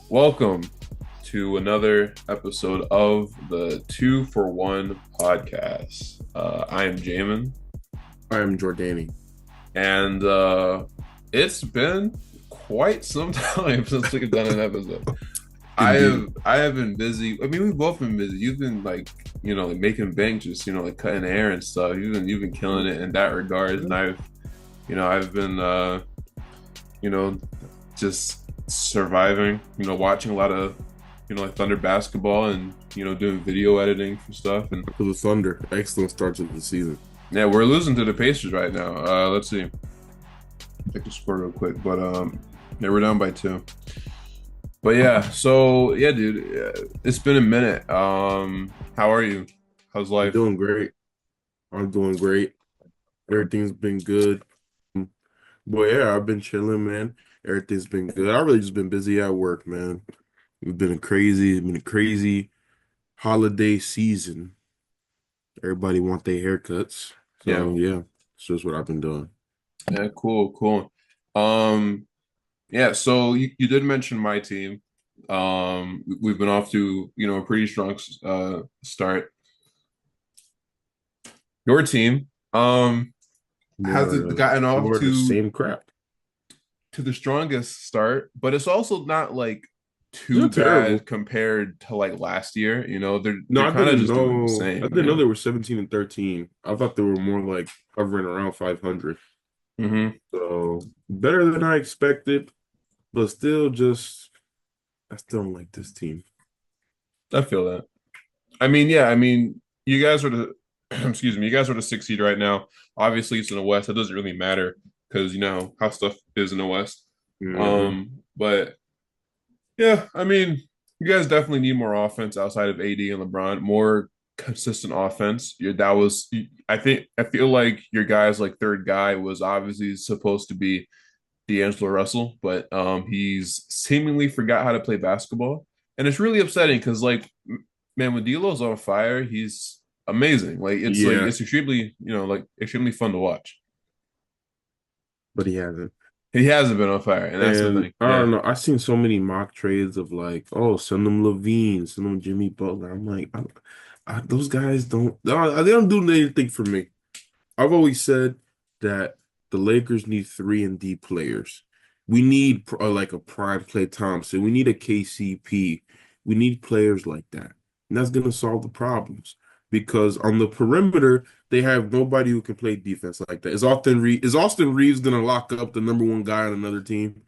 Welcome to another episode of the 2-for-1 podcast. I am Jamin. I am Jordani. And it's been quite some time since we've done an episode. I have been busy. I mean, we've both been busy. You've been like making bank, just like cutting hair and stuff. You've been killing it in that regard, and I've been just surviving, watching a lot of like Thunder basketball and doing video editing for stuff. And for the Thunder, excellent start to the season. Yeah, we're losing to the Pacers right now. Let's see, check the score real quick, but yeah, we're down by 2. But yeah, so yeah, dude, it's been a minute. How are you? How's life? I'm doing great. Everything's been good. But yeah, I've been chilling, man. Everything's been good. I've really just been busy at work, man. It's been a crazy holiday season. Everybody want their haircuts. So yeah, it's just what I've been doing. Yeah, cool. Yeah, so you did mention my team. We've been off to a pretty strong start. Your team hasn't gotten off to the same crap. To the strongest start, but it's also not like too bad compared to like last year. They're kind of just doing the same. I didn't know they were 17-13. I thought they were more like hovering around 500. Mm-hmm. So better than I expected, but still I still don't like this team. I feel that. I mean, you guys are the excuse me, you guys are the 6th seed right now. Obviously, it's in the West. It doesn't really matter because how stuff is in the West. Mm-hmm. But yeah, I mean, you guys definitely need more offense outside of AD and LeBron, more consistent offense. I feel like your guy's like third guy was obviously supposed to be D'Angelo Russell, but he's seemingly forgot how to play basketball. And it's really upsetting because like, man, when D'Lo's on fire, he's amazing. Like it's extremely, extremely fun to watch. But he hasn't. He hasn't been on fire, and that's the thing. I don't know. I've seen so many mock trades of like, oh, send them Levine, send them Jimmy Butler. I'm like, those guys they don't do anything for me. I've always said that the Lakers need 3-and-D players. We need like a prime Klay Thompson. We need a KCP. We need players like that, and that's gonna solve the problems. Because on the perimeter, they have nobody who can play defense like that. Is Austin Reeves going to lock up the number 1 guy on another team?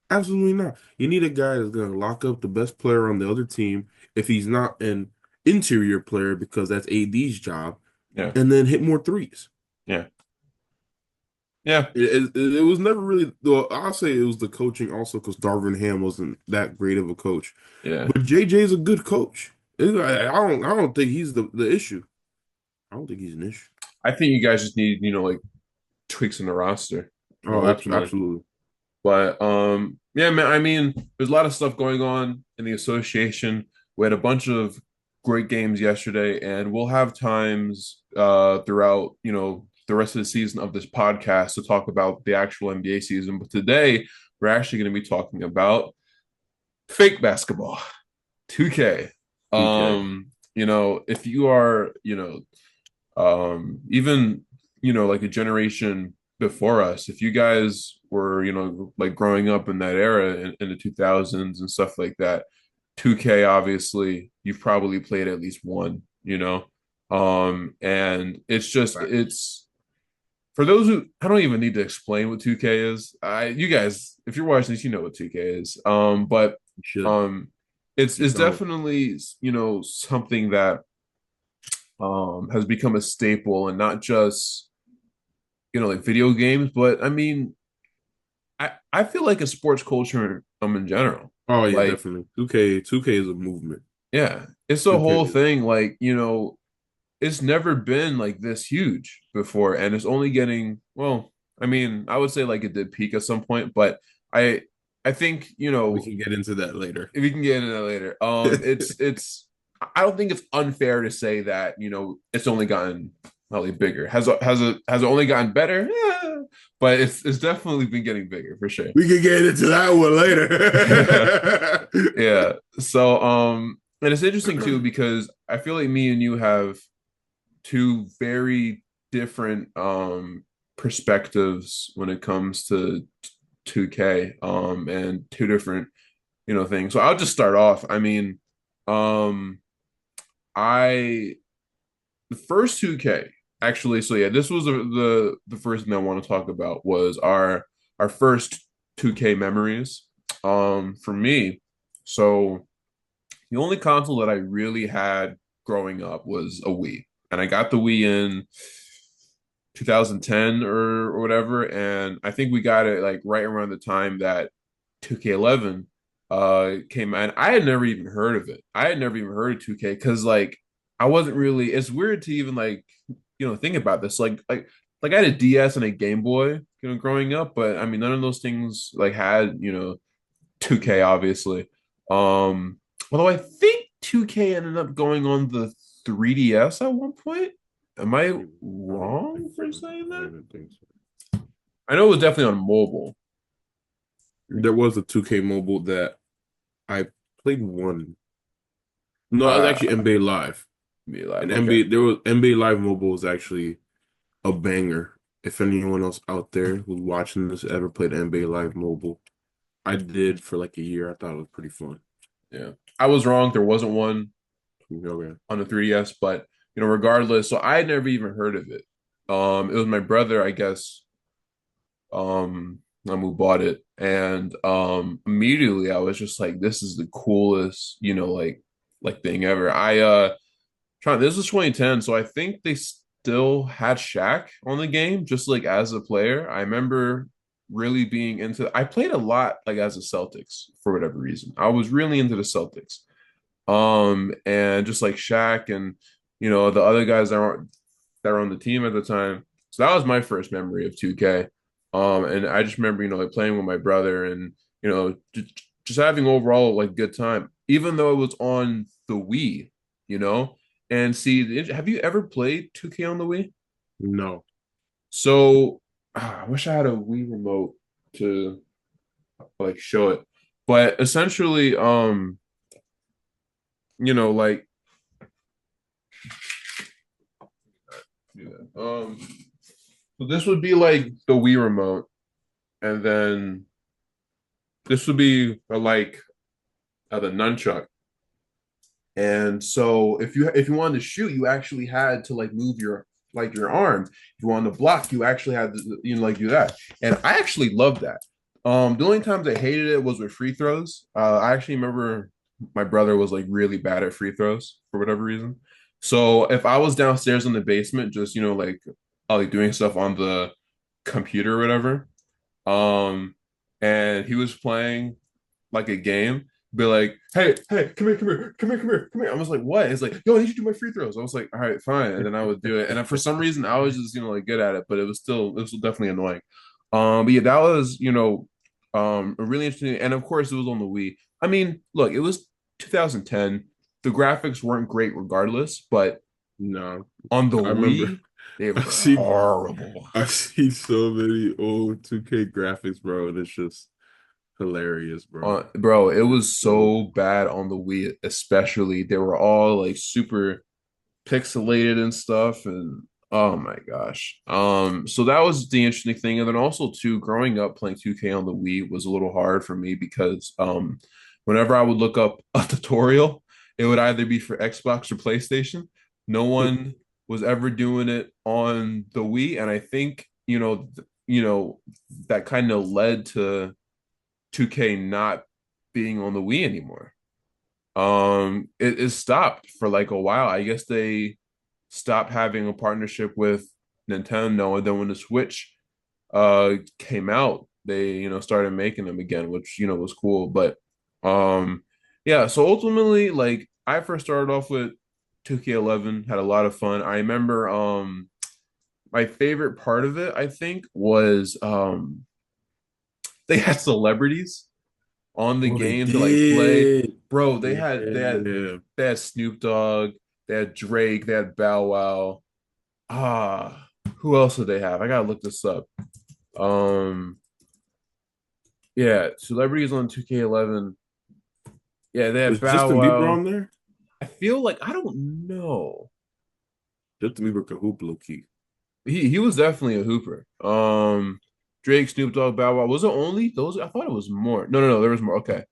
Absolutely not. You need a guy that's going to lock up the best player on the other team if he's not an interior player, because that's AD's job, and then hit more threes. Yeah. It was never really, well, I'll say it was the coaching also, because Darvin Ham wasn't that great of a coach. Yeah. But JJ's a good coach. I don't think he's the issue. I don't think he's an issue. I think you guys just need, like tweaks in the roster. Oh, absolutely. But yeah, man, I mean, there's a lot of stuff going on in the association. We had a bunch of great games yesterday, and we'll have times throughout, the rest of the season of this podcast to talk about the actual NBA season. But today, we're actually going to be talking about fake basketball, 2K. If you are, even, like a generation before us, if you guys were, like growing up in that era in the 2000s and stuff like that, 2K, obviously, you've probably played at least one, and it's for those who, I don't even need to explain what 2K is. You guys, if you're watching this, you know what 2K is. But it's definitely, something that has become a staple, and not just, like video games, but I mean, I feel like a sports culture in general. Oh yeah, definitely. 2K is a movement. Yeah, it's the whole thing. Like, it's never been like this huge before, and it's only getting well. I mean, I would say like it did peak at some point, but I I think We can get into that later. we can get into that later. It's I don't think it's unfair to say that it's only gotten probably bigger. Has it only gotten better? Yeah, but it's definitely been getting bigger for sure. We can get into that one Yeah. later. So and it's interesting too because I feel like me and you have two very different perspectives when it comes to 2K and two different things. So I'll just start off. I mean, um I the first 2K actually, so yeah, this was the first thing I want to talk about was our first 2K memories. For me, so the only console that I really had growing up was a Wii. And I got the Wii in 2010 or whatever. And I think we got it like right around the time that 2K11 came out. I had never even heard of it. I had never even heard of 2K because like I wasn't really it's weird to even like think about this. Like I had a DS and a Game Boy, growing up, but I mean none of those things like had, 2K obviously. Although I think 2K ended up going on the 3DS at one point. Am I wrong for saying I that? don't think so. I know it was definitely on mobile. There was a 2K mobile that I played one. No, it was Uh, actually NBA Live. be live. And Okay. NBA there was NBA Live mobile was actually a banger. If anyone else out there who's watching this ever played NBA Live mobile, I did for like a year. I thought it was pretty fun. Yeah. I was wrong. There wasn't one Okay. on the 3DS, but regardless, so I had never even heard of it. It was my brother, I guess, who bought it. And immediately I was just like, this is the coolest, like thing ever. This is 2010, so I think they still had Shaq on the game, just like as a player. I remember really being into I played a lot like as a Celtics for whatever reason. I was really into the Celtics. And just like Shaq and the other guys that were on the team at the time. So that was my first memory of 2K. And I just remember, like playing with my brother and just having overall like good time, even though it was on the Wii, you know. And see, have you ever played 2K on the Wii? No. So I wish I had a Wii remote to like show it. But essentially, like so this would be like the Wii remote, and then this would be like the nunchuck. And so if you wanted to shoot, you actually had to like move your arm. If you wanted to block, you actually had to like do that. And I actually loved that. The only times I hated it was with free throws. I actually remember my brother was like really bad at free throws for whatever reason. So if I was downstairs in the basement, just like doing stuff on the computer or whatever, um, and he was playing like a game, be like, hey, come here, come here, come here, come here, come here. I was like, what? It's like, yo, I need you to do my free throws. I was like, all right, fine. And then I would do it. And for some reason, I was just, like good at it, but it was definitely annoying. But yeah, that was, a really interesting. And of course, it was on the Wii. I mean, look, it was 2010. The graphics weren't great regardless, but No. on the I remember Wii, they I've were seen horrible. I've seen so many old 2K graphics, bro, and it's just hilarious, bro. Bro, it It's was so so bad on the Wii, especially. They were all like super pixelated and stuff, and oh my gosh. So that was the interesting thing. And then also too, growing up playing 2K on the Wii was a little hard for me because whenever I would look up a tutorial, it would either be for Xbox or PlayStation. No one was ever doing it on the Wii, and I think, that kind of led to 2K not being on the Wii anymore. It stopped for like a while. I guess they stopped having a partnership with Nintendo, and then when the Switch came out, they started making them again, which was cool. But yeah, so ultimately, like I first started off with 2K11 had a lot of fun. I remember my favorite part of it, I think, was they had celebrities on the Oh, they game to like play. did. Bro, Yeah. they had Snoop Dogg, they had Drake, they had Bow Wow. Ah, who else did they have? I gotta look this up. Um, yeah, celebrities on 2K11. Yeah, they had Was Bow Justin Bieber Wow. on there? I feel like I don't know. Justin Bieber could hoop low key. He was definitely a hooper. Drake, Snoop Dogg, Bow Wow. Was it only those? I thought it was more. No, no, no. There was more. Okay.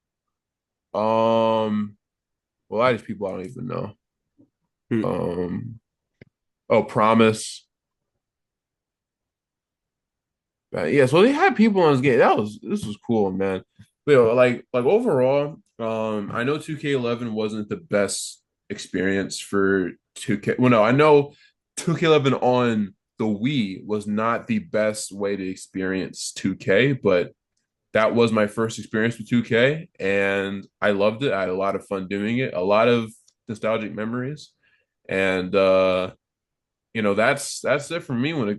Well, a lot of these people I don't even know. Hmm. Um, oh, Promise. Yeah, so they had people on this game. This was cool, man. But, like overall, I know 2K11 wasn't the best experience for 2K. Well, no, I know 2K11 on the Wii was not the best way to experience 2K, but that was my first experience with 2K, and I loved it. I had a lot of fun doing it, a lot of nostalgic memories, and that's it for me when it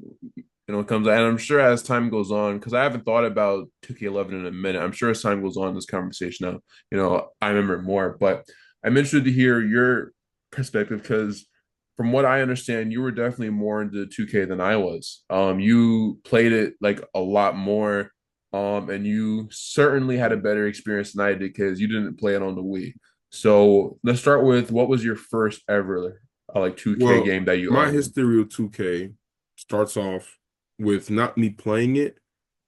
comes out. And I'm sure as time goes on, because I haven't thought about 2K11 in a minute. I'm sure as time goes on in this conversation now, I remember more. But I'm interested to hear your perspective because from what I understand, you were definitely more into 2K than I was. You played it like a lot more. And you certainly had a better experience than I did because you didn't play it on the Wii. So let's start with what was your first ever like 2K Well, game that you my owned? history with 2K starts off with not me playing it,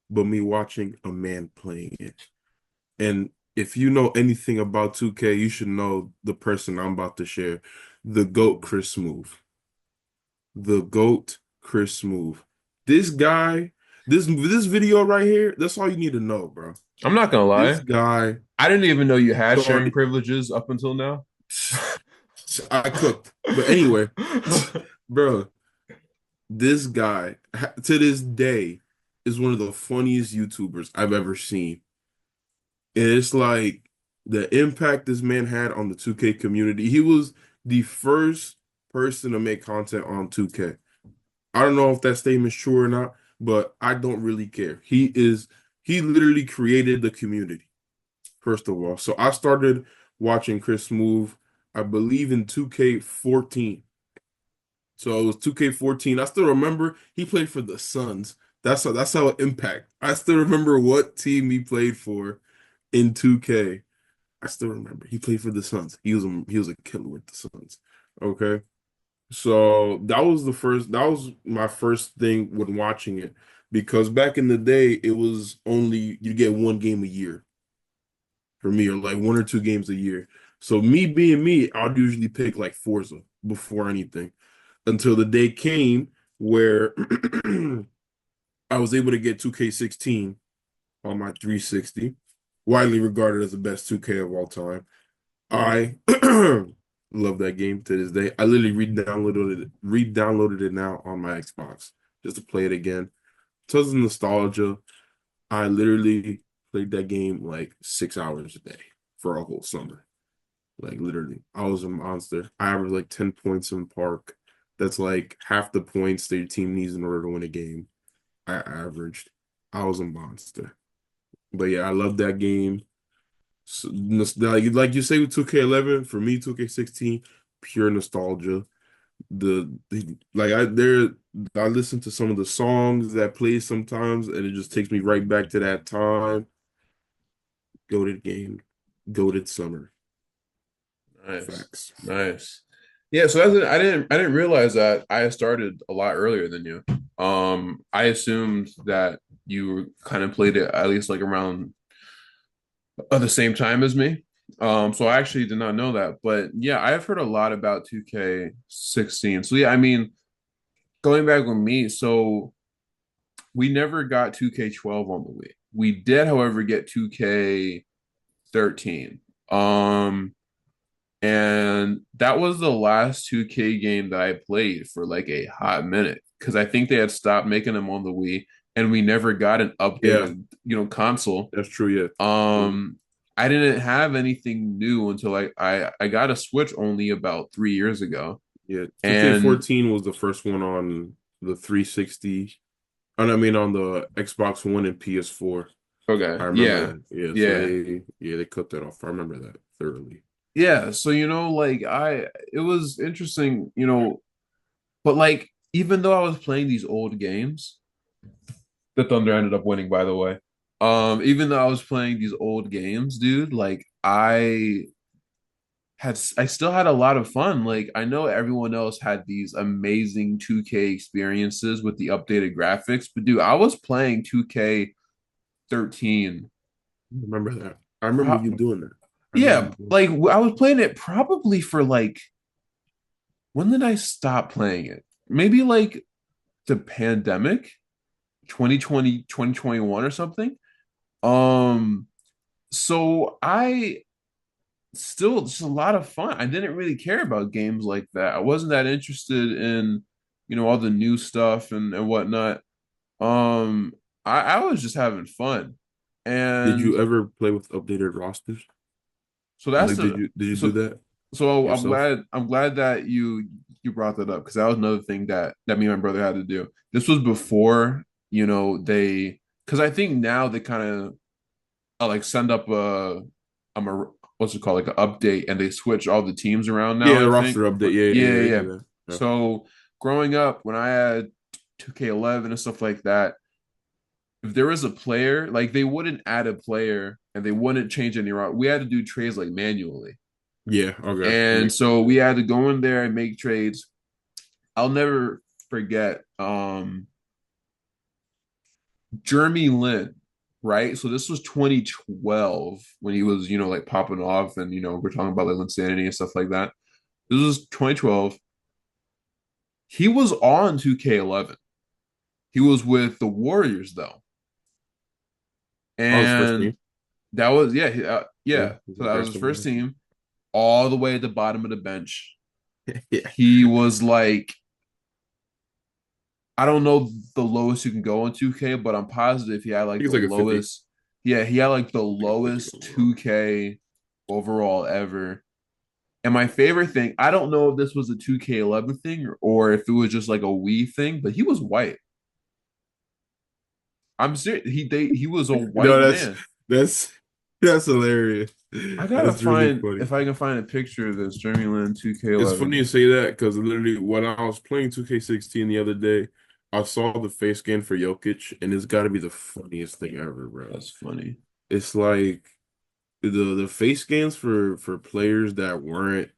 but me watching a man playing it. And if you know anything about 2K, you should know the person I'm about to share. The GOAT Chris Smoove. The GOAT Chris Smoove. This guy, this video right here, that's all you need to know, bro. I'm not gonna This lie. guy, I didn't even know you had so sharing privileges up until now. I cooked. But anyway, bro, this guy to this day is one of the funniest YouTubers I've ever seen. And it's like the impact this man had on the 2K community. He was the first person to make content on 2K. I don't know if that statement's true or not, but I don't really care. He literally created the community, first of all. So I started watching Chris move, I believe in 2K14. So it was 2K14. I still remember he played for the Suns. That's how it impact. I still remember what team he played for in 2K. I still remember he played for the Suns. He was a killer with the Suns. Okay. So that was my first thing when watching it because back in the day it was only you get one game a year for me or like one or two games a year. So me being me, I'd usually pick like Forza before anything until the day came where I was able to get 2K16 on my 360, widely regarded as the best 2K of all time. I love that game to this day. I literally re-downloaded it now on my Xbox just to play it again. Tons of nostalgia. I literally played that game like 6 hours a day for a whole summer. Like literally, I was a monster. I averaged like 10 points in park. That's like half the points that your team needs in order to win a game. I averaged. I was a monster. But yeah, I love that game. So, like you say with 2K11, for me 2K16, pure nostalgia. Like I listen to some of the songs that play sometimes, and it just takes me right back to that time. Goated game, goated summer. Nice, Facts. nice. Yeah, so I didn't realize that I started a lot earlier than you. I assumed that you kind of played it at least like around the same time as me. So I actually did not know that, but yeah, I've heard a lot about 2K16. So yeah, I mean, going back with me, so we never got 2K12 on the Wii. We did, however, get 2K13. Um, and that was the last 2K game that I played for like a hot minute because I think they had stopped making them on the Wii, and we never got an Yeah, updated, console. that's true. Yeah, Um, I didn't have anything new until I got a Switch only about 3 years ago. Yeah, And 2K14 was the first one on the 360. And I mean on the Xbox One and PS4. I okay, remember yeah, that. Yeah, so yeah, they cut that off. I remember that thoroughly. yeah. So like it was interesting, but like even though I was playing these old games, the Thunder ended up winning, by the way. Even though I was playing these old games, dude, like I still had a lot of fun. Like I know everyone else had these amazing 2K experiences with the updated graphics, but dude, I was playing 2K13. I remember that. I remember you doing that. I remember Yeah, you doing like I was playing it probably for like when did I stop playing it? Maybe like the pandemic, 2020, 2021 or something. Um so I still just a lot of fun. I didn't really care about games like that. I wasn't that interested in, all the new stuff and whatnot. Um, I was just having fun. Did And you ever play with updated rosters? so that's Like, the did you do so that so yourself? I'm glad that you brought that up because that was another thing that me and my brother had to do. This was before, they because I think now they kind of like send up a what's it called, like an update, and they switch all the teams around now, Yeah, I the think. roster update. But Yeah, yeah, yeah, they yeah, do yeah. that. Yeah. So growing up, when I had 2K11 and stuff like that, if there was a player, like they wouldn't add a player and they wouldn't change any route. We had to do trades like manually. Yeah, okay. That And makes so we sense. had to go in there and make trades. I'll never forget Jeremy Lin, right? So this was 2012 when he was, like popping off, and we're talking about like insanity and stuff like that. This was 2012. He was on 2K11. He was with the Warriors though, Oh, his first and team. that was Yeah, yeah. So that was congrats his on first that. team, all the way at the bottom of the bench. Yeah, He was like, I don't know the lowest you can go on 2K, but I'm positive he had I like think the it's like a 50. lowest. Yeah, he had like the Like a 50 lowest overall. 2K overall ever. And my favorite thing, I don't know if this was a 2K11 thing or if it was just like a Wii thing, but he was white. I'm serious. He was a No, white man. that's that's hilarious. I gotta That's really find funny. if I can find a picture of this Jeremy Lin It's funny 2K11. you say that because literally when I was playing 2K16 the other day, I saw the face scan for Jokic, and it's got to be the funniest thing ever, bro. That's funny. It's like the face scans for players that weren't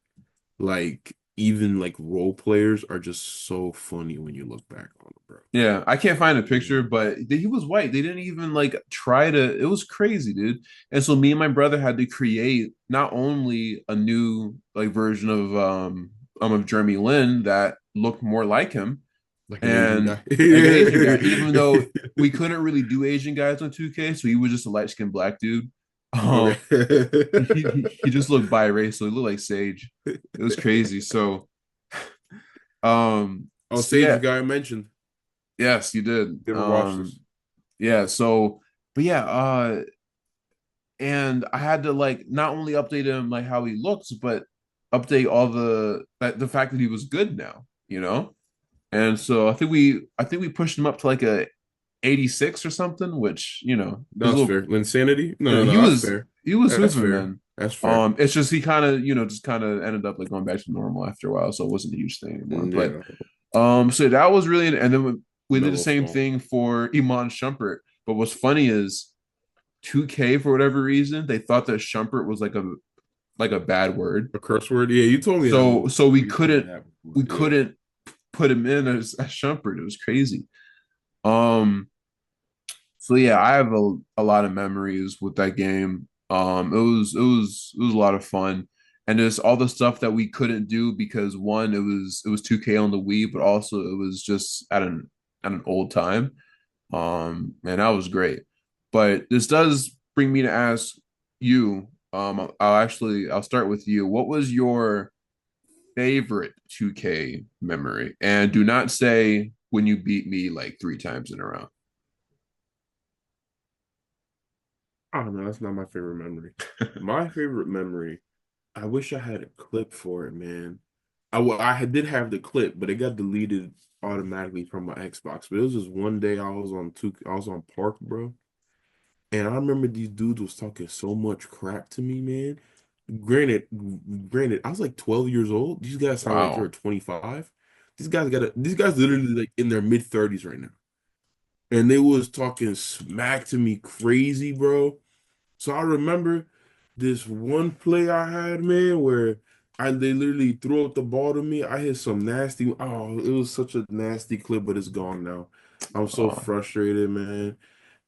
like even like role players are just so funny when you look back on them, bro. Yeah, I can't find a picture, Mhm. but he was white. They didn't even like try to. It was crazy, dude. And so me and my brother had to create not only a new like version of Jeremy Lin that looked more like him, Like an Asian and guy. like an Asian guy, even though we couldn't really do Asian guys on 2K, so he was just a light skinned black dude. Okay. He just looked biracial. He looked like Sage. It was crazy. Oh, So Sage, the yeah, guy I mentioned. yes, you did. Never watched this. Yeah, but yeah, and I had to like not only update him like how he looks, but update all the fact that he was good now. And so I think we pushed him up to like a 86 or something, which is a That's little. fair. Linsanity? No, no, He no. That's was fair. he was That's hooping, fair. man. That's fair. It's just he kind of just kind of ended up like going back to normal after a while, so it wasn't a huge thing anymore. But Yeah. so that was really, and then we did the Mellow same fall. thing for Iman Shumpert. But what's funny is 2K for whatever reason they thought that Shumpert was like a bad word, A curse word? Yeah, you told me that so before. so we You told me couldn't that before. we Yeah. couldn't put him in as Shumpert. It was crazy. Um, so yeah, I have a lot of memories with that game. It was a lot of fun, and there's all the stuff that we couldn't do because one, it was 2K on the Wii, but also it was just at an old time. And that was great. But this does bring me to ask you. I'll start with you. What was your favorite 2K memory? And do not say when you beat me like three times in a row. Oh no, that's not my favorite memory. My favorite memory, I wish I had a clip for it, man. Did have the clip, but it got deleted automatically from my Xbox. But it was just one day I was on Park, bro. And I remember these dudes was talking so much crap to me, man. Granted, granted, I was like 12 years old. These guys sound like they're Wow. 25. These guys literally like in their mid 30s right now. And they was talking smack to me crazy, bro. So I remember this one play I had, man, where they literally threw out the ball to me. I hit some nasty. Oh, it was such a nasty clip, but it's gone now. I'm so Oh. frustrated, man.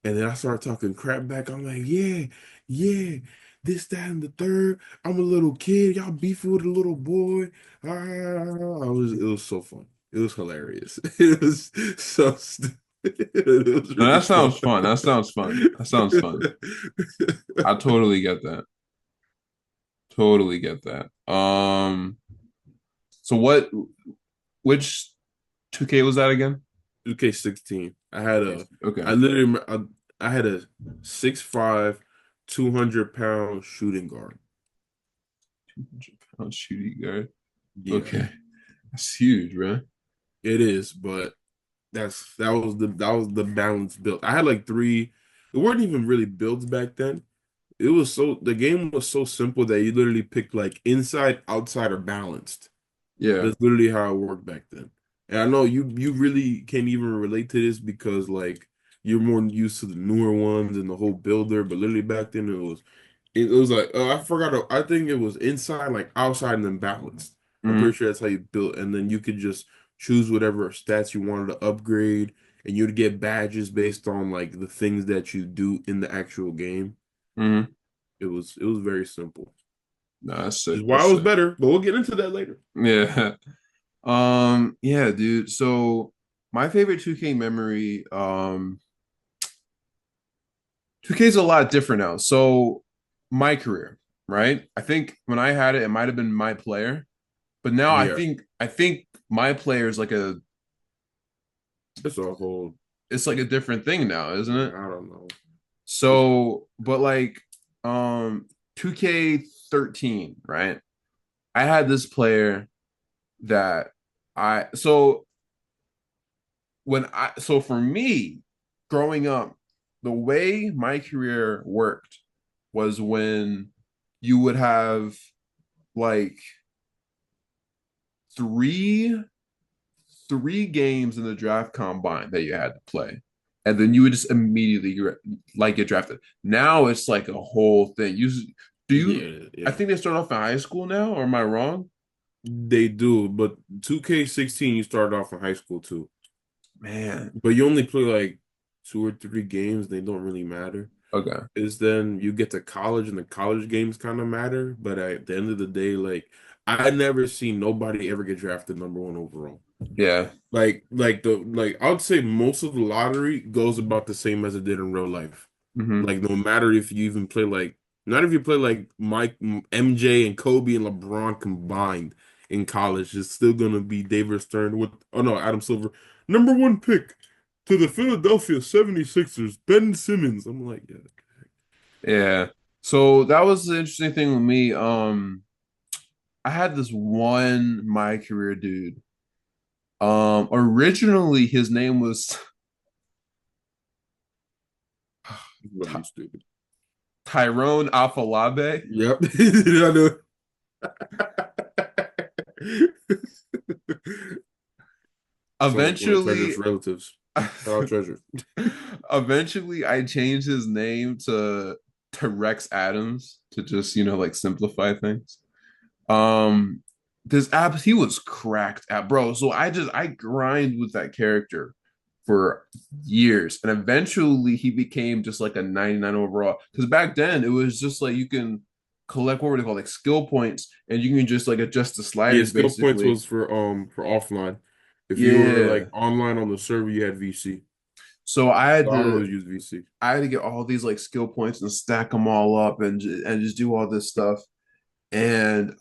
And then I started talking crap back. I'm like, yeah, yeah, this, that, and the third. I'm a little kid. Y'all beefing with a little boy. It was so fun. It was hilarious. It was so stupid. It was No, really that fun. sounds fun. That sounds fun. That sounds fun. I totally get that. Totally get that. So which 2K was that again? 2K16. Okay. I literally, I had a 6'5", 200-pound shooting guard. 200 pound shooting guard. Yeah, Okay. That's huge, bro. it is, but that was the balanced build. I had like three. It weren't even really builds back then. The game was so simple that you literally picked like inside, outside, or balanced. Yeah. That's literally how it worked back then. And I know you really can't even relate to this because like you're more used to the newer ones and the whole builder, but literally back then it was like I forgot. I think it was inside, like outside, and then balanced. I'm Hmm. pretty sure that's how you built, and then you could just choose whatever stats you wanted to upgrade, and you'd get badges based on like the things that you do in the actual game. Hmm. It was very simple, No, that's which sick. is why That's it was sick. better. But we'll get into that later. Yeah. Yeah, dude. So my favorite 2K memory, 2K is a lot different now. So my career, right? I think when I had it, it might have been my player, but now I Yeah, think I think my player is like a it's a whole. it's like a different thing now, isn't it? I don't know. It's So, but like 2K13, right? I had this player that I so so for me growing up, the way my career worked was when you would have like three three games in the draft combine that you had to play, and then you would just immediately like get drafted. Now it's like a whole thing. You do you? yeah, I yeah. think they start off in high school now, or am I wrong? They do, but 2K16 you started off in high school too. Man, But you only play like two or three games, they don't really matter. okay, Is then you get to college and the college games kind of matter, but at the end of the day, like I never seen nobody ever get drafted number one overall. yeah, Like I would say most of the lottery goes about the same as it did in real life. hmm, Like no matter if you even play like not if you play like MJ and Kobe and LeBron combined in college, it's still gonna be David Stern with oh no, Adam Silver, number one pick to the Philadelphia 76ers, Ben Simmons. I'm like, yeah. yeah. So that was the interesting thing with me. I had this one my career dude. Originally his name was What are you stupid? Tyrone Afalabe. Yep. I know. Sounds like one of Treasure's Eventually, relatives. Shout out Treasure. eventually, I changed his name to Rex Adams to just like simplify things. Um, this app he was cracked at, bro. So I grind with that character for years, and eventually he became just like a 99 overall. Because back then it was just like you can collect what were they called like skill points, and you can just like adjust the Yeah, sliders skill points basically. was for offline. If you were like Yeah. online on the server, you had VC. So I had I to always use VC. I had to get all these like skill points and stack them all up and just do all this stuff. And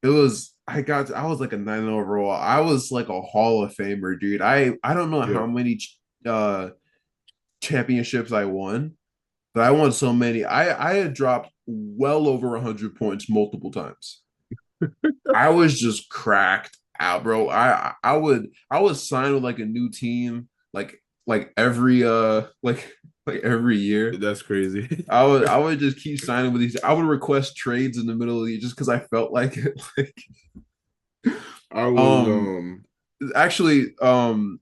it was I was like a 9 overall. I was like a Hall of Famer, dude. I don't know Yeah. how many uh championships I won, but I won so many. I had dropped well over 100 points multiple times. I was just cracked out, bro. I would sign with like a new team like every like every year. That's crazy. I would just keep signing with these. I would request trades in the middle of the year just because I felt like it. Like I was um actually the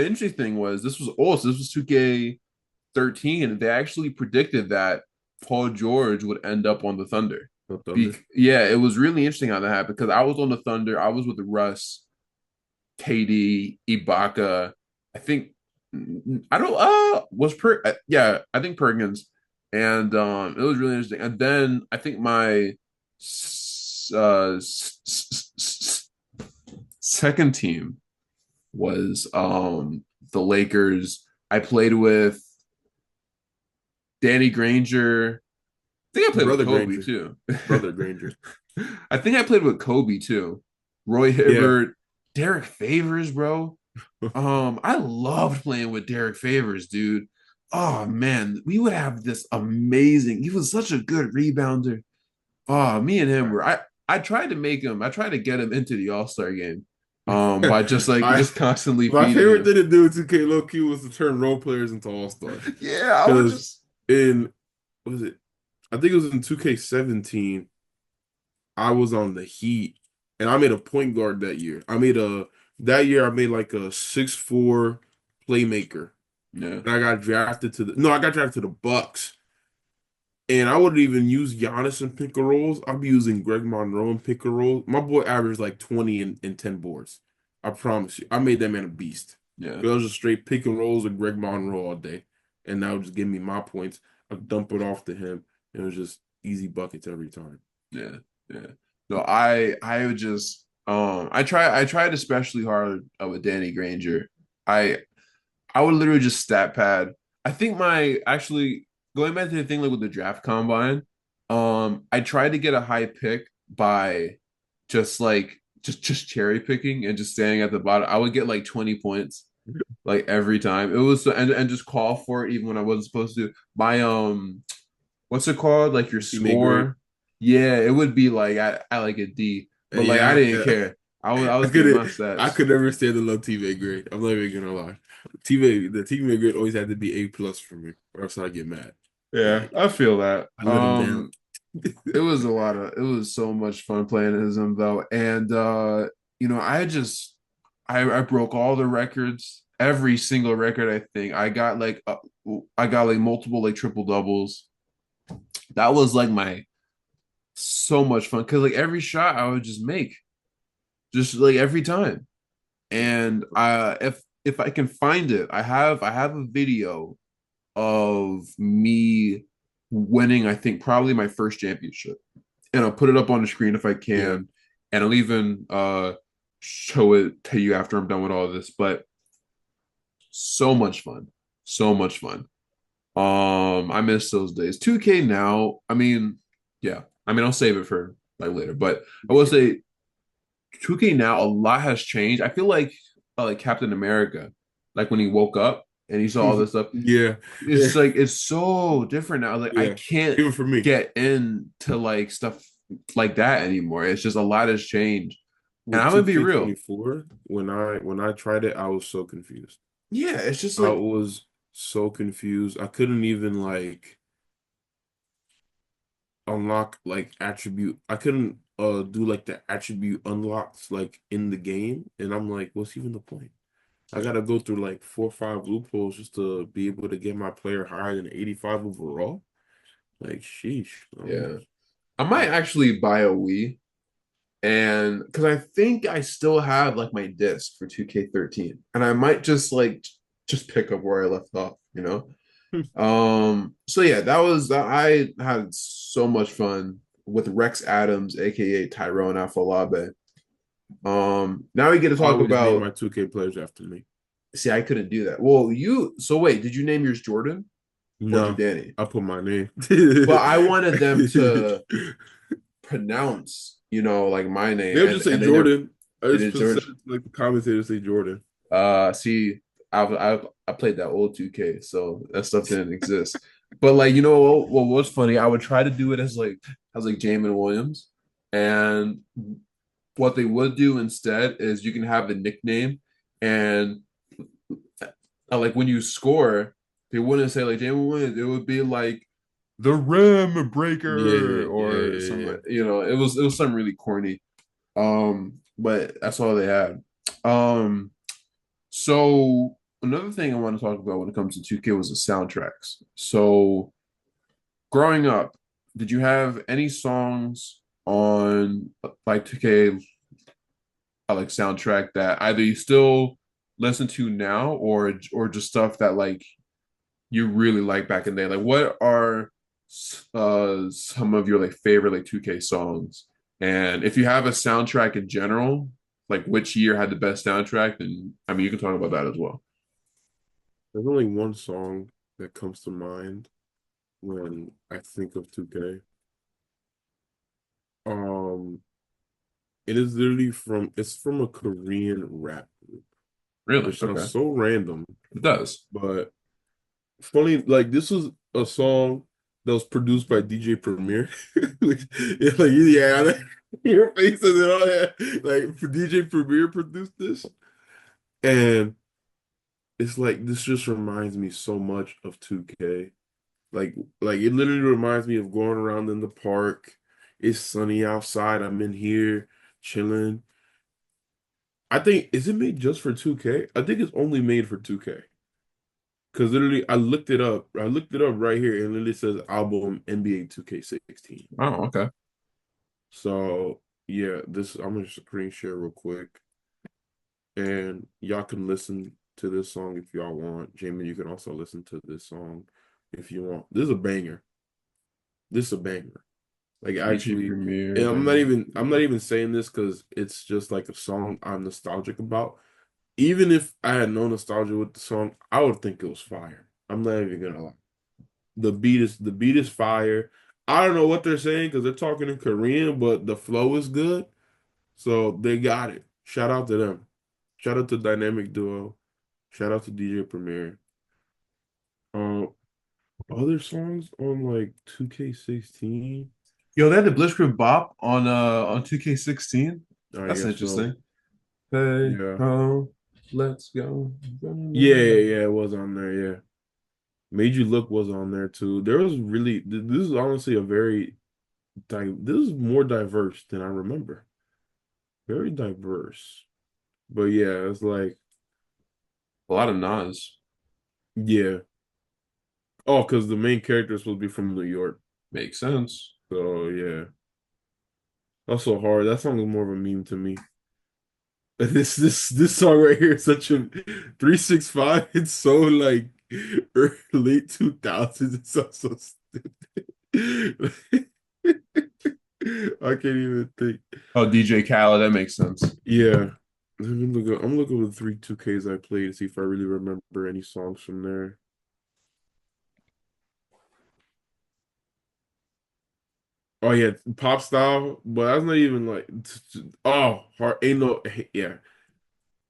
interesting thing was this was 2K13 and they actually predicted that Paul George would end up on the Thunder. no Thunder. Yeah, it was really interesting how that happened because I was on the Thunder. I was with Russ, KD, Ibaka. I think I don't was per yeah, I think Perkins. And it was really interesting. And then I think my second team was the Lakers. I played with Danny Granger. I think I played with Brother Kobe Granger. too. Brother Granger. I think I played with Kobe too. Roy Yeah. Hibbert, Derek Favors, bro. I loved playing with Derek Favors, dude. Oh man, we would have this amazing. He was such a good rebounder. Oh, me and him were. I tried to make him. I tried to get him into the All Star game. By just like I just constantly my feeding favorite him. thing to do in 2K low key was to turn role players into all stars. Yeah, I would Because just. in what was it? I think it was in 2K17. I was on the Heat, and I made a point guard that year. I made like a 6'4" playmaker, Yeah, and I got drafted to the no, I got drafted to the Bucks. And I wouldn't even use Giannis in pick and rolls. I'd be using Greg Monroe in pick and rolls. My boy averaged like 20 and 10 boards. I promise you. I made that man a beast. yeah, It was just straight pick and rolls with Greg Monroe all day. And that would just give me my points. I'd dump it off to him. It was just easy buckets every time. yeah, yeah. No, I would just I tried especially hard with Danny Granger. I I would literally just stat pad. I think my actually going back to the thing like with the draft combine, I tried to get a high pick by just cherry picking and just staying at the bottom. I would get like 20 points like every time. It was and just call for it even when I wasn't supposed to. My what's it called? Like your Teammate grade. score. Yeah, it would be like I like a D, but like I Yeah, didn't yeah. care. I I was getting couldn't. my I stats. could never stand the low teammate grade. I'm not even gonna lie. The teammate grade always had to be A+ for me, or else I get mad. Yeah, Like I feel that. I let him down. It was it was so much fun playing as him though. And I broke all the records, every single record I think. I got like multiple like triple doubles. That was like my so much fun because like every shot I would just make, just like every time. And if I can find it, I have a video of me winning, I think probably my first championship. And I'll put it up on the screen if I Yeah, can. And I'll even show it to you after I'm done with all of this. But so much fun. So much fun. I miss those days. 2K now, I mean, yeah. I mean, I'll save it for like later. But I will say 2K now, a lot has changed. I feel like Captain America, like when he woke up and he saw all this stuff, yeah, it's like it's so different now. Like I yeah. can't Even for me, get into like stuff like that anymore. It's just a lot has changed. And with I'm gonna be real. 2K24, when I tried it, I was so confused. Yeah, it's just I like was so confused. I couldn't even like unlock like attribute. I couldn't do like the attribute unlocks like in the game, and I'm like, what's even the point? I yeah, gotta go through like 4 or 5 loopholes just to be able to get my player higher than 85 overall. Like, sheesh. yeah. I might actually buy a Wii and because I think I still have like my disc for 2K13. And I might just pick up where I left off. So yeah, that was I had so much fun with Rex Adams, aka Tyrone Afolabe. Now we get to I talk always name about. my 2K players after me. See, I couldn't do that. Well, so wait, did you name yours Jordan or No, Jordani? I put my name. But I wanted them to pronounce, like my name, They'll and just say they never Jordan. I they just did put George. like the commentators say Jordan. See, I played that old 2K, so that stuff didn't exist. But like, you know what was funny? I would try to do it as like Jamin Williams, and what they would do instead is you can have the nickname, and like when you score, they wouldn't say like Jamin Williams. It would be like the rim breaker Yeah, yeah, or yeah, something. yeah. You know, it was something really corny. But that's all they had. So another thing I want to talk about when it comes to 2K was the soundtracks. So growing up, did you have any songs on like 2K like soundtrack that either you still listen to now or just stuff that like you really like back in the day? Like what are some of your like favorite like 2K songs? And if you have a soundtrack in general, like which year had the best soundtrack, then I mean you can talk about that as well. There's only one song that comes to mind when I think of 2K. Um, it is literally it's from a Korean rap group, Really? which sounds Okay. so random, It does. but funny, like this was a song that was produced by DJ Premier. It's like yeah, your face and all that. Like DJ Premier produced this, and it's like this just reminds me so much of 2K. Like it literally reminds me of going around in the park. It's sunny outside. I'm in here chilling. I think is it made just for 2K? I think it's only made for 2K. Because literally, I looked it up. I looked it up right here, and it literally says album NBA 2K16. Oh, okay. So yeah, this I'm gonna screen share real quick, and y'all can listen to this song if y'all want. Jamie, you can also listen to this song if you want. This is a banger. This is a banger. Like DJ actually, Premier, and I'm not Dynamic. even saying this because it's just like a song I'm nostalgic about. Even if I had no nostalgia with the song, I would think it was fire. I'm not even gonna lie. The beat is fire. I don't know what they're saying because they're talking in Korean, but the flow is good. So they got it. Shout out to them. Shout out to Dynamic Duo. Shout out to DJ Premier. Um, other songs on like 2K16. Yo, they had the Blitzkrieg Bop on 2K16. I That's guess so. interesting. Hey, Yeah. oh, let's go. Yeah, yeah, yeah, it was on there, yeah. Made You Look was on there too. There was really this is honestly a very this is more diverse than I remember. Very diverse. But yeah, it's like A lot of Nas. yeah. Oh, because the main character is supposed to be from New York. Makes sense. So yeah. That's so hard. That song is more of a meme to me. This song right here is such a 365. It's so like late 2000s. It sounds so stupid. I can't even think. Oh, DJ Khaled, that makes sense. Yeah. I'm looking at the three 2Ks I played to see if I really remember any songs from there. Oh yeah, pop style, but that's not even like oh hard ain't no yeah.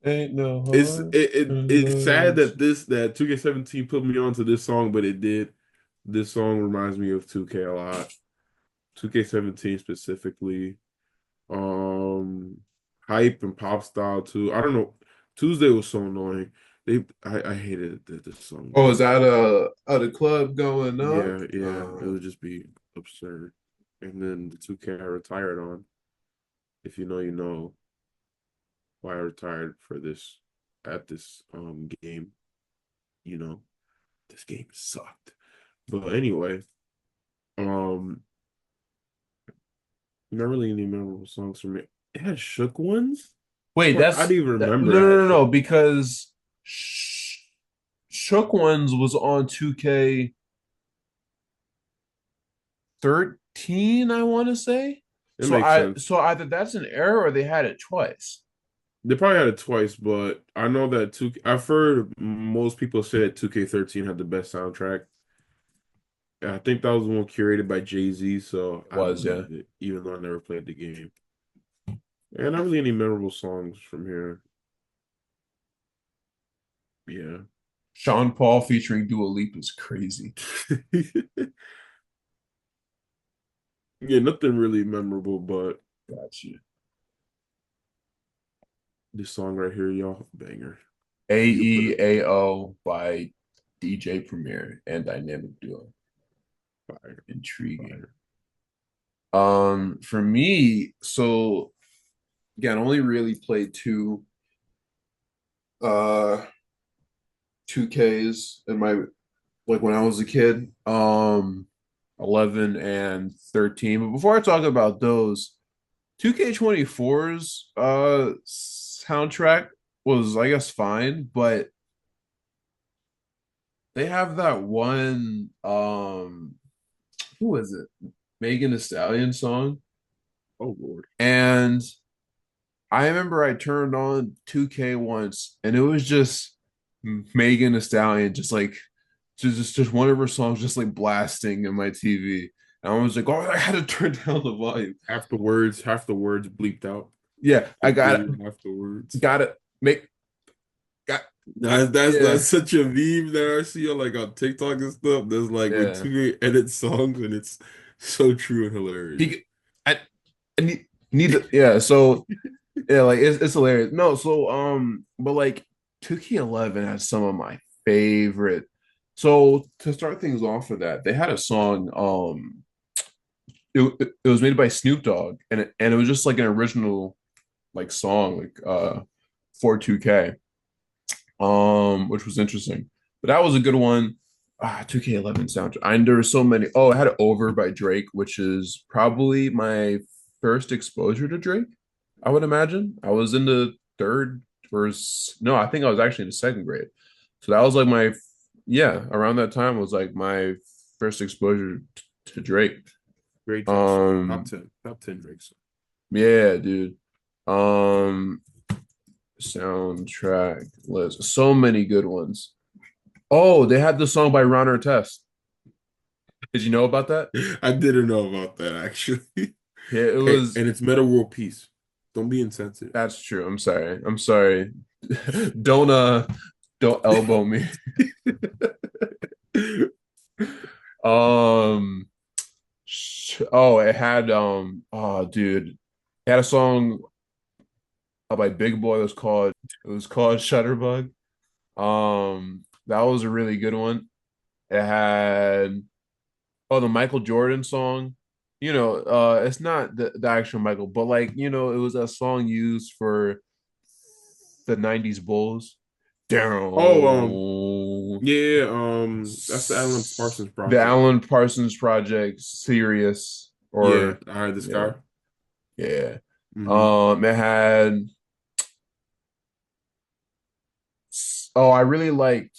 Ain't no heart It's sad unless. that that 2K17 put me onto this song, but it did. This song reminds me of 2K a lot. 2K17 specifically. Um Hype and pop style too. I don't know. Tuesday was so annoying. I hated this song, Oh, bro. is that the club going up? Yeah, yeah. It would just be absurd. And then the 2K I retired on. If you know, you know why I retired for this at this game. You know, this game sucked. But anyway, um, not really any memorable songs from it. It had Shook ones. Wait, Fuck, I didn't even no, remember it no, had no, no, Shook. because Shook Ones was on 2K13, I want to say. It makes sense. So either that's an error or they had it twice. They probably had it twice, but I know that two. I've heard most people say that 2K13 had the best soundtrack. I think that was the one curated by Jay-Z, so It I was, yeah. believe it, even though I never played the game. And not really any memorable songs from here. Yeah. Sean Paul featuring Dua Lipa is crazy. Yeah, nothing really memorable, but Gotcha. this song right here, y'all, banger. You could put it AEAO by DJ Premier and Dynamic Duo. fire, Intriguing. fire. For me, so again, only really played uh 2Ks in my like when I was a kid, 11 and 13. But before I talk about those, 2K24's soundtrack was I guess fine, but they have that one who is it? Megan Thee Stallion song. Oh Lord. And I remember I turned on 2K once and it was just Megan Thee Stallion just one of her songs just like blasting in my TV. And I was like, oh, I had to turn down the volume. Half the words bleeped out. Yeah, I got it. Completely half the words. Got it. Make got That's yeah, such a meme that I see on like on TikTok and stuff. There's like when yeah. 2 edit songs and it's so true and hilarious. He I, I need to yeah, so yeah, like it's hilarious. No, so but like 2K11 has some of my favorite. So to start things off with that, they had a song, it was made by Snoop Dogg and it was just like an original like song like for 2K, which was interesting. But that was a good one. 2K11 soundtrack. There were so many. Oh, I had Over by Drake, which is probably my first exposure to Drake, I would imagine. I was in the third or no, I think I was actually in the second grade. So that was like my yeah, around that time was like my first exposure to Drake. Great Drake song. Um, Top 10 Drake song. yeah, dude. Um, soundtrack list. So many good ones. Oh, they had the song by Ron Artest. Did you know about that? I didn't know about that actually. Yeah, it Hey, was. and it's Meta World Peace. Don't be insensitive. That's true. I'm sorry. I'm sorry. don't don't elbow me. Um. Oh, it had Oh, dude, it had a song by Big Boy. It was called Shutterbug. That was a really good one. It had the Michael Jordan song. It's not the actual Michael, but like, it was a song used for the 90s Bulls. Oh, Down. yeah, that's the Alan Parsons The project. Alan Parsons Project, Serious, Yeah, or I heard this yeah, guy. yeah. Hmm. It had I really liked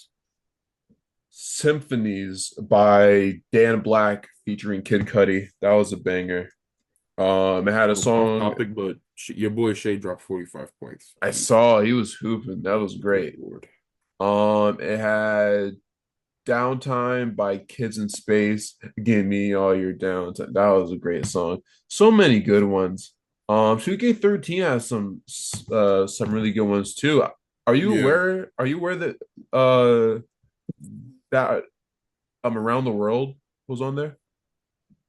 Symphonies by Dan Black featuring Kid Cudi. That was a banger. It had a Off song topic, but your boy Shay dropped 45 points. I saw he was hooping. That was Good great. Lord. It had Downtime by Kids in Space. Give me all your downtime. That was a great song. So many good ones. 2K13 has some really good ones too. Yeah, Are you aware that uh that Around the World was on there?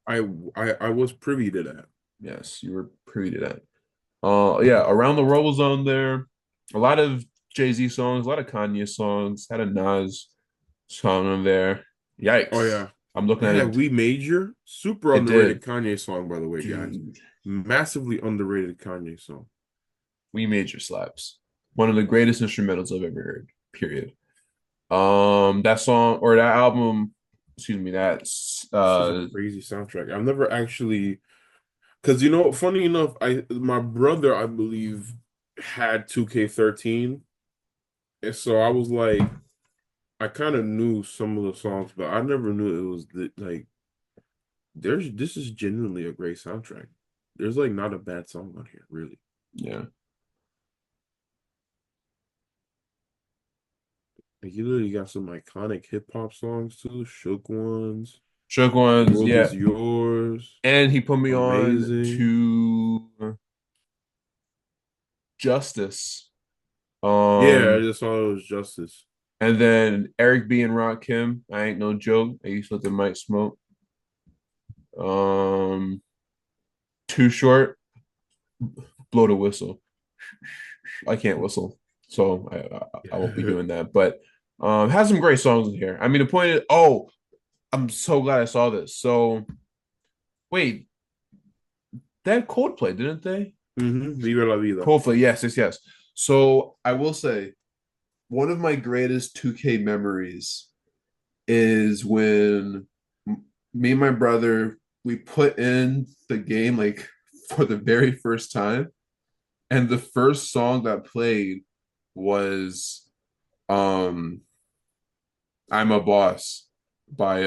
I was privy to that. Yes, you were privy to that. Yeah, Around the World was on there. A lot of Jay-Z songs, a lot of Kanye songs, had a Nas song on there. Oh Yikes. yeah. I'm looking It at had it. We Major. Super It did. underrated Kanye song, by the way, guys. Dude, Massively underrated Kanye song. We Major slaps. One of the greatest instrumentals I've ever heard. Period. That song or that album, excuse me, that's It's just a crazy soundtrack. I've never actually, because funny enough, I my brother, I believe, had 2K13, and so I was like, I kind of knew some of the songs, but I never knew it was like this is genuinely a great soundtrack. There's like not a bad song on here, really. yeah. Like you literally got some iconic hip hop songs too, shook ones, Shook The ones, World yeah. Is Yours, And he put me on Amazing. to Justice. Yeah, I Um, just saw it was Justice. And then Eric B and Rakim, I ain't no joke. I used to let the mic smoke. Um, Too Short, blow the whistle. I can't whistle, so I won't be doing that. But has some great songs in here. I mean, the point is, oh, I'm so glad I saw this. So wait, they had Coldplay, didn't they? Viva la vida. Coldplay, yes, yes, yes. So I will say one of my greatest 2K memories is when me and my brother we put in the game like for the very first time, and the first song that played was um I'm a Boss by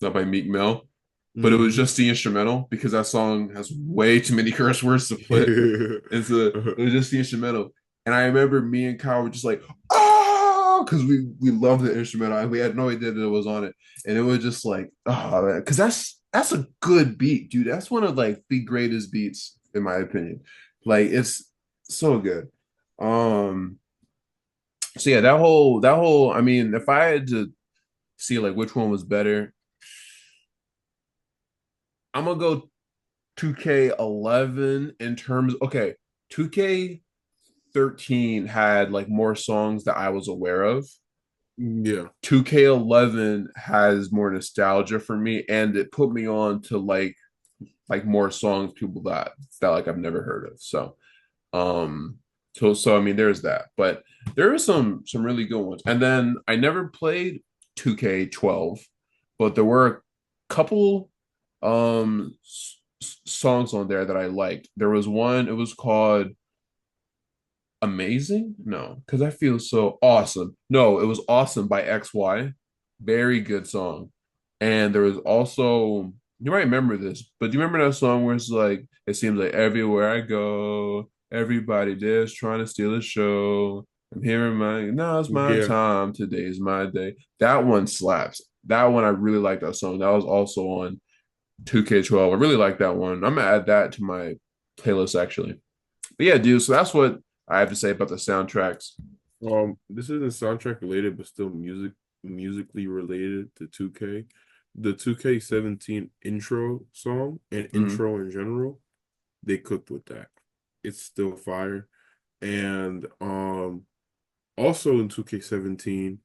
not by Meek Mill, but it was Hmm just the instrumental because that song has way too many curse words to put into it was just the instrumental. And I remember me and Kyle were just like, oh, because we loved the instrumental and we had no idea that it was on it. And it was just like, oh man, because that's a good beat, dude. That's one of like the greatest beats, in my opinion. Like it's so good. Um, so yeah, that whole I mean, if I had to see like which one was better, I'm gonna go 2K11 in terms okay, 2K13 had like more songs that I was aware of. Yeah. 2K11 has more nostalgia for me and it put me on to like more songs people that like I've never heard of. Um so I mean there's that. But there are some really good ones. And then I never played 2K12, but there were a couple songs on there that I liked. There was one, it was called Amazing? No, because I feel so awesome. No, it was Awesome by XY. Very good song. And there was also, you might remember this, but do you remember that song where it's like, it seems like everywhere I go, everybody there's trying to steal a show. I'm hearing now it's my Yeah. time. Today's my day. That one slaps. That one, I really like that song. That was also on 2K12. I really like that one. I'm gonna add that to my playlist actually. But yeah, dude, so that's what I have to say about the soundtracks. This isn't soundtrack related, but still musically related to 2K. The 2K17 intro song and Mm-hmm. intro in general, they cooked with that. It's still fire. And also in 2K17,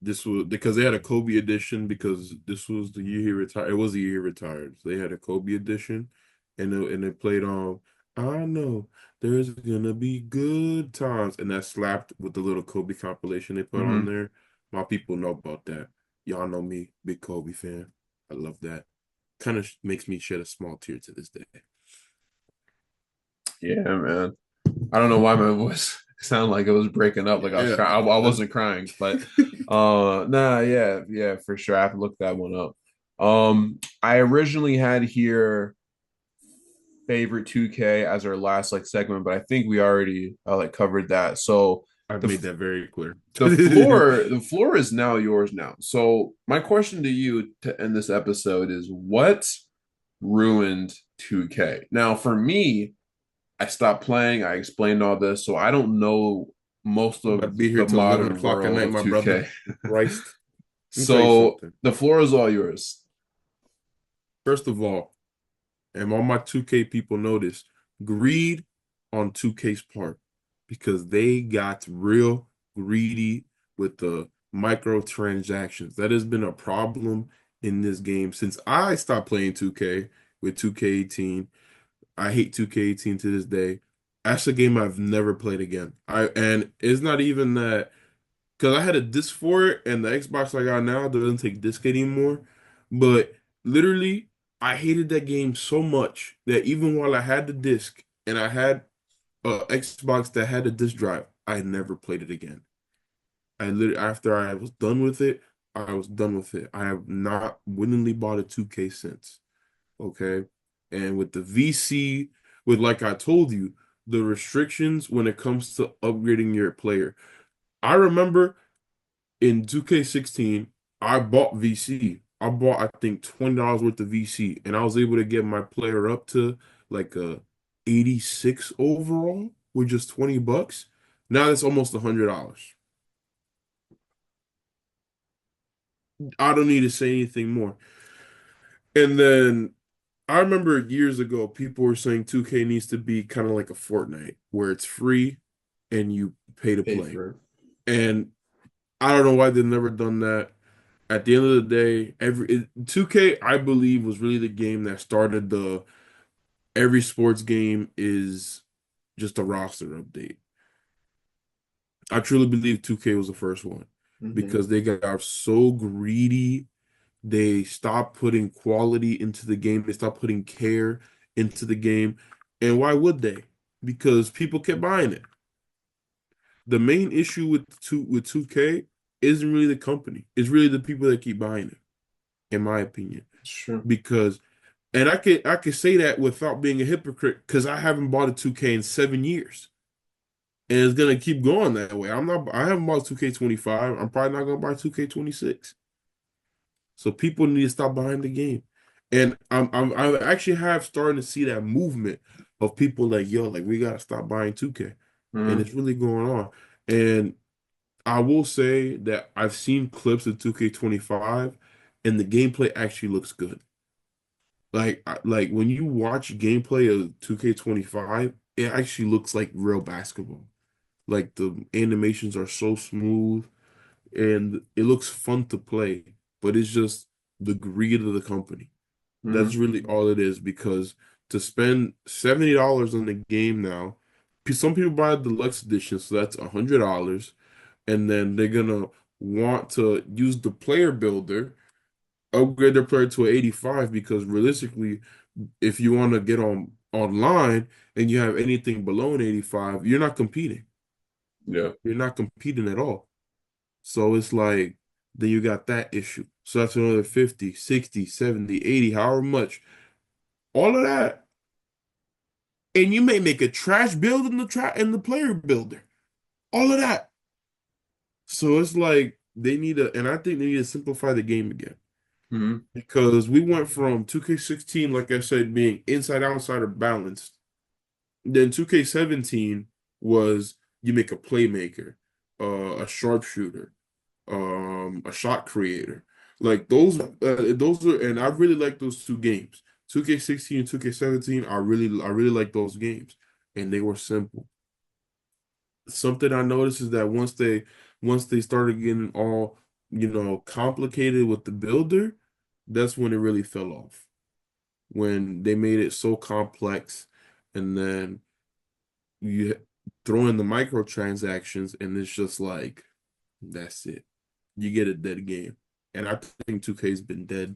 this was because they had a Kobe edition because this was the year he retired. It was the year he retired. So they had a Kobe edition, and it played on. I know there's gonna be good times, and that slapped with the little Kobe compilation they put on Mm-hmm. there. My people know about that. Y'all know me, big Kobe fan. I love that. Kind of makes me shed a small tear to this day. Yeah, man. I don't know why my voice sounded like it was breaking up, like I was Yeah, crying. I wasn't crying, but nah, yeah, yeah, for sure. I have to look that one up. I originally had here favorite 2K as our last like segment, but I think we already like covered that. So I've the made that very clear. the floor is now yours now. So my question to you to end this episode is what ruined 2K? Now for me, I stopped playing. I explained all this, so I don't know most I'm about to of be here the till 11 modern o'clock at world night, of my brother. 2K. Christ. Let me tell you So something. the floor is all yours. First of all, and all my 2K people notice greed on 2K's part because they got real greedy with the microtransactions. That has been a problem in this game since I stopped playing 2K with 2K18. I hate 2K18 to this day. That's a game I've never played again. And it's not even that because I had a disc for it, and the Xbox I got now doesn't take disc anymore. But literally, I hated that game so much that even while I had the disc and I had a Xbox that had a disc drive, I never played it again. I literally after I was done with it, I was done with it. I have not willingly bought a 2K since. Okay. And with the VC, with like I told you, the restrictions when it comes to upgrading your player. I remember in 2K16, I bought VC. I bought, I think, $20 worth of VC, and I was able to get my player up to like a 86 overall with just 20 bucks. Now it's almost $100. I don't need to say anything more. And then I remember years ago, people were saying 2K needs to be kind of like a Fortnite, where it's free and you pay to Pay play. for it. And I don't know why they've never done that. At the end of the day, 2K, I believe, was really the game that started the every sports game is just a roster update. I truly believe 2K was the first one Hmm. because they got so greedy. They stopped putting quality into the game. They stopped putting care into the game. And why would they? Because people kept buying it. The main issue with 2K isn't really the company. It's really the people that keep buying it, in my opinion. Sure. Because and I could say that without being a hypocrite because I haven't bought a 2K in 7 years. And it's gonna keep going that way. I haven't bought 2K25. I'm probably not gonna buy 2K26. So people need to stop buying the game. And I actually have started to see that movement of people like, yo, like we gotta stop buying 2K. And Hmm. it's really going on. And I will say that I've seen clips of 2K25 and the gameplay actually looks good. Like when you watch gameplay of 2K25, it actually looks like real basketball. Like the animations are so smooth and it looks fun to play, but it's just the greed of the company. That's Hmm. really all it is because to spend $70 on the game now, some people buy the deluxe edition, so that's $100, and then they're gonna want to use the player builder, upgrade their player to an 85 because realistically, if you want to get on online and you have anything below an 85, you're not competing. Yeah. You're not competing at all. So it's like, then you got that issue. So that's another 50, 60, 70, 80, however much. All of that. And you may make a trash build in the player builder. All of that. So it's like they need to, and I think they need to simplify the game again. Hmm. Because we went from 2K16, like I said, being inside, outside, or balanced. Then 2K17 was you make a playmaker, a sharpshooter, a shot creator. Like those are, and I really like those two games. 2K16 and 2K17, I really like those games, and they were simple. Something I noticed is that once they started getting all, complicated with the builder, that's when it really fell off. When they made it so complex, and then you throw in the microtransactions, and it's just like that's it. You get a dead game. And I think 2K's been dead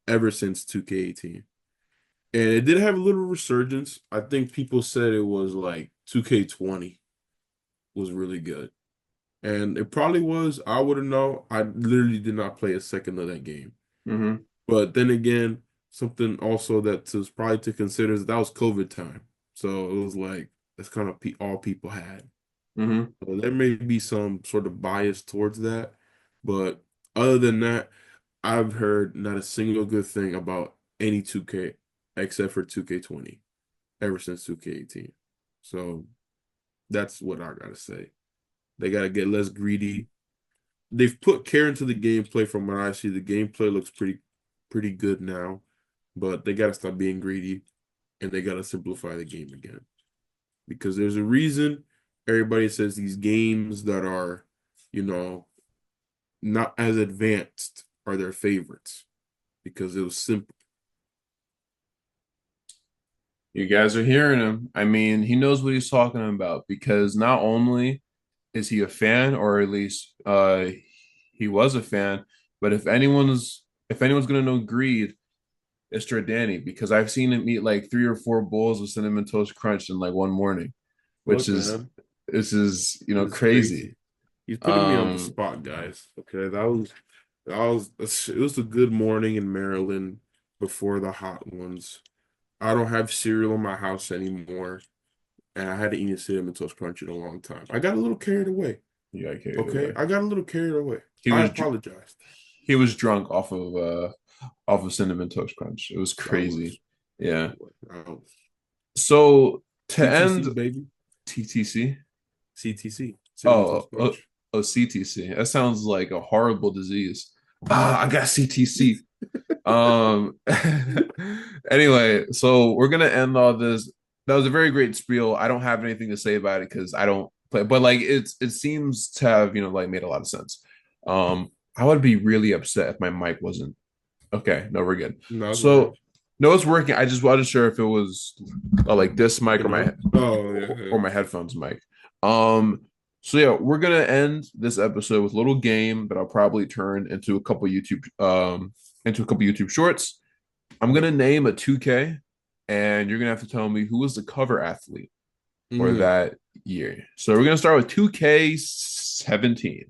ever since 2K18. And it did have a little resurgence. I think people said it was like 2K20 was really good. And it probably was. I wouldn't know. I literally did not play a second of that game. Hmm. But then again, something also that was probably to consider is that was COVID time. So it was like that's kind of pe all people had. Hmm. So there may be some sort of bias towards that. But other than that, I've heard not a single good thing about any 2K except for 2K20 ever since 2K18. So that's what I gotta say. They gotta get less greedy. They've put care into the gameplay from what I see. The gameplay looks pretty good now, but they gotta stop being greedy and they gotta simplify the game again. Because there's a reason everybody says these games that are, you know, not as advanced are their favorites because it was simple. You guys are hearing him. I mean, he knows what he's talking about because not only is he a fan, or at least he was a fan, but if anyone's gonna know greed, it's Jordani because I've seen him eat like 3 or 4 bowls of cinnamon toast crunch in like one morning, which Look, is man, this is it's crazy. crazy. He's putting me on the Um, spot, guys. Okay, it was a good morning in Maryland before the hot ones. I don't have cereal in my house anymore, and I hadn't eaten cinnamon toast crunch in a long time. I got a little carried away. you got carried Okay, away. I got a little carried away. He I was apologize. he was drunk off of cinnamon toast crunch. It was I crazy. was, Yeah. I was. So to end CTC, baby. TTC. CTC, cinnamon Oh, toast crunch. CTC. That sounds like a horrible disease. I got CTC. Um, anyway, so we're gonna end all this. That was a very great spiel. I don't have anything to say about it because I don't play, but like it seems to have like made a lot of sense. I would be really upset if my mic wasn't okay. No, we're good. No, it's So working. no, it's working. I just wasn't sure if it was like this mic or Picking up. Oh yeah, yeah. my headphones mic. Um, so yeah, we're gonna end this episode with a little game that I'll probably turn into a couple YouTube shorts. I'm gonna name a 2K, and you're gonna have to tell me who was the cover athlete for Mm, that year. So we're gonna start with 2K17.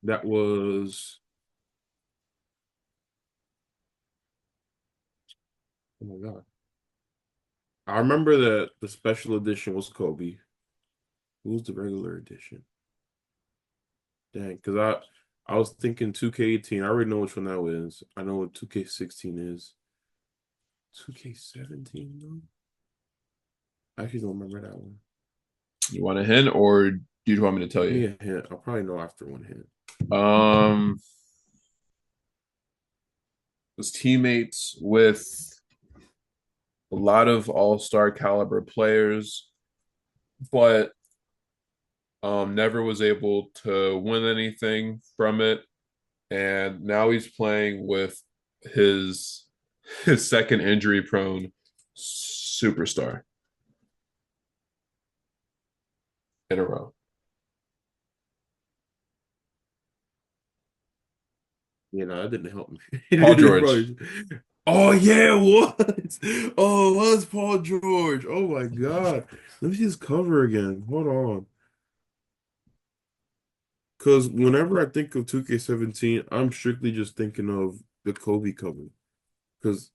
that was. Oh my God. I remember that the special edition was Kobe. Who was the regular edition? Dang, because I was thinking 2K18. I already know which one that is. I know what 2K16 is. 2K17 though? I actually don't remember that one. You want a hint, or do you want me to tell Give you? me a hint. I'll probably know after one hint. Um, was teammates with a lot of all-star caliber players, but never was able to win anything from it. And now he's playing with his his second injury prone superstar in a row. You know, that didn't help me. Paul It George. probably- Oh yeah, it was. Oh, it was Paul George. Oh my God. Let me see his cover again. Hold on. Because whenever I think of 2K17, I'm strictly just thinking of the Kobe cover. Because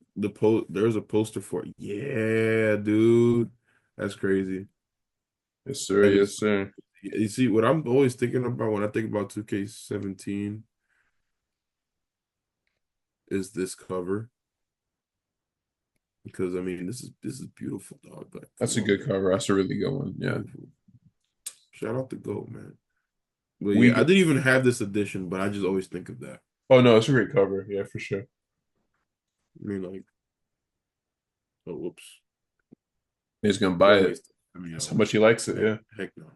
there's a poster for it. Yeah, dude. That's crazy. Yes, sir. That is, Yes, sir. you see, what I'm always thinking about when I think about 2K17 is this cover. Because I mean, this is beautiful, dog. Like, That's come a on, good man. cover. That's a really good one. Yeah. Beautiful. Shout out to GOAT, man. But We yeah, I get, didn't even have this edition, but I just always think of that. oh no, it's a great cover. Yeah, for sure. I mean, like, oh, whoops. He's gonna buy No it. waste. I mean, That's how much he likes it. heck, Yeah. heck no.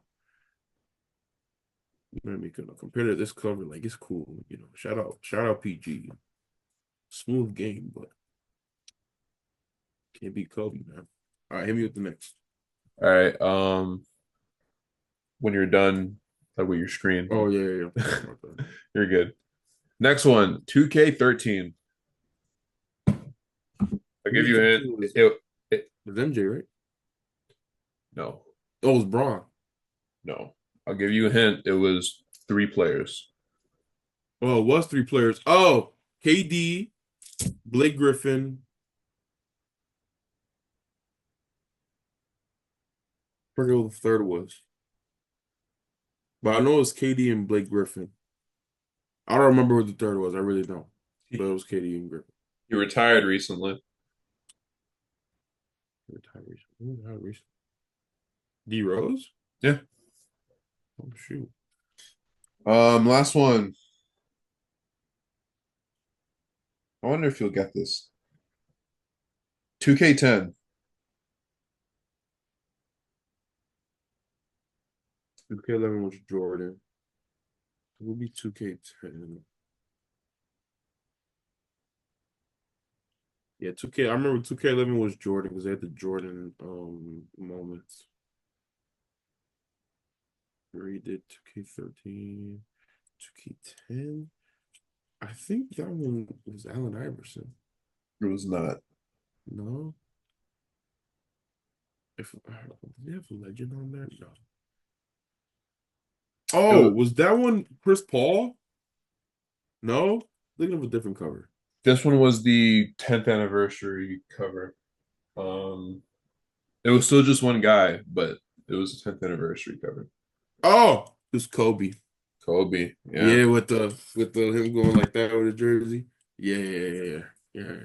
I mean, compared to this cover, like, it's cool. Shout out PG. Smooth game, but can't beat Kobe, man. All right, hit me with the next. All right. When you're done, like with your screen, Oh yeah, yeah, yeah. Sorry about that. you're good. Next one, 2K13. I'll give you a hint. 2K13 was MJ, right? No, Oh, it was Braun. no. I'll give you a hint. It was three players. Oh, it was three players. Oh, KD, Blake Griffin. I forget what the third was. But I know it was KD and Blake Griffin. I don't remember what the third was. I really don't. But it was KD and Griffin. He retired recently. Who retired recently? D Rose? Yeah. Oh shoot. Last one. I wonder if you'll get this. 2K10. 2K11 was Jordan. It would be 2K10. Yeah, 2K. I remember 2K11 was Jordan because they had the Jordan moments. Where he did 2K13, 2K10. I think that one was Allen Iverson. It was not. No, if did they have a legend on there? No. It Oh, was, was that one Chris Paul? No, thinking of a different cover. this one was the 10th anniversary cover. Um, it was still just one guy, but it was the 10th anniversary cover. Oh, it was Kobe. Kobe. Yeah. Yeah, with the him going like that with the jersey. Yeah, yeah, yeah, yeah. Yeah.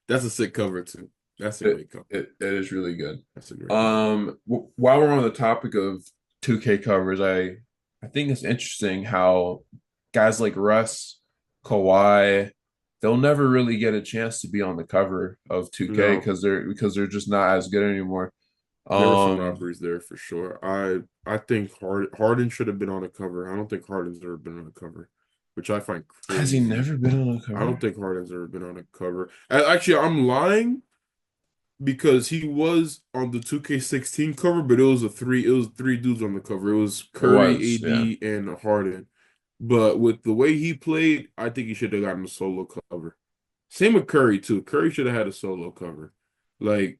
That's a sick cover too. That's a It, great cover. it is really good. That's a great cover. While we're on the topic of 2K covers, I think it's interesting how guys like Russ Kawhi, they'll never really get a chance to be on the cover of 2K No, because they're just not as good anymore. there were some Um, robberies there for sure. I think Harden should have been on the cover. I don't think Harden's ever been on the cover, which I find has he crazy. never been on a I don't cover? think Harden's ever been on a cover. Actually, I'm lying because he was on the 2K16 cover, but it was three dudes on the cover. It was It Curry, was, yeah. AD, and Harden. But with the way he played, I think he should have gotten a solo cover. Same with Curry too. Curry should have had a solo cover. Like,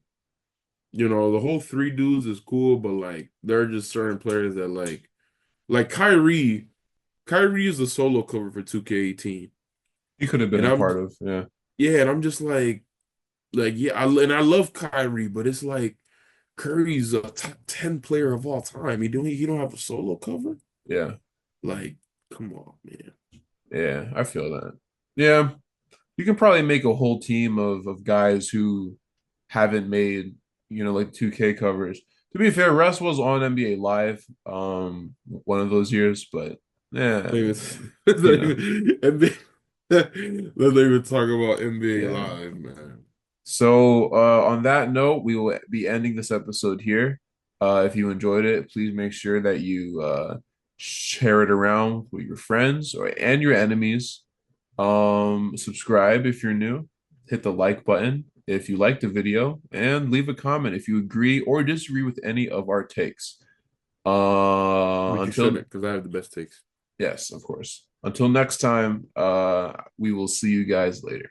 the whole three dudes is cool, but like there are just certain players that like Kyrie. Kyrie is a solo cover for 2K18. He could have been And a I'm part of, yeah, yeah, and I'm just like yeah, I love Kyrie, but it's like Curry's a top 10 player of all time. He don't have a solo cover? yeah, Like, come on, man. yeah. I feel that. Yeah, you can probably make a whole team of guys who haven't made, like 2K covers. To be fair, Russ was on NBA Live, one of those years, but yeah, Let's you know, let's not even talk about NBA yeah. Live, man. So, on that note, we will be ending this episode here. If you enjoyed it, please make sure that you share it around with your friends and your enemies. Subscribe if you're new. Hit the like button if you like the video, and leave a comment if you agree or disagree with any of our takes. But you Until shouldn't, because I have the best takes. yes, of course. Until next time, we will see you guys later.